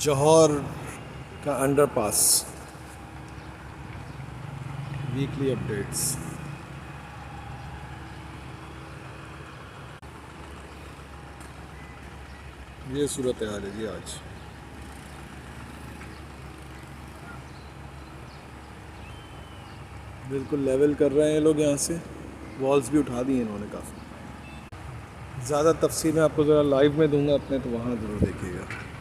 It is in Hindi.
जौहर का अंडरपास वीकली अपडेट्स। ये सूरत हाल है जी आज। बिल्कुल लेवल कर रहे हैं ये लोग, यहाँ से वॉल्स भी उठा दी हैं इन्होंने काफ़ी। ज़्यादा तफसील मैं आपको ज़रा लाइव में दूंगा अपने, तो वहाँ ज़रूर देखिएगा।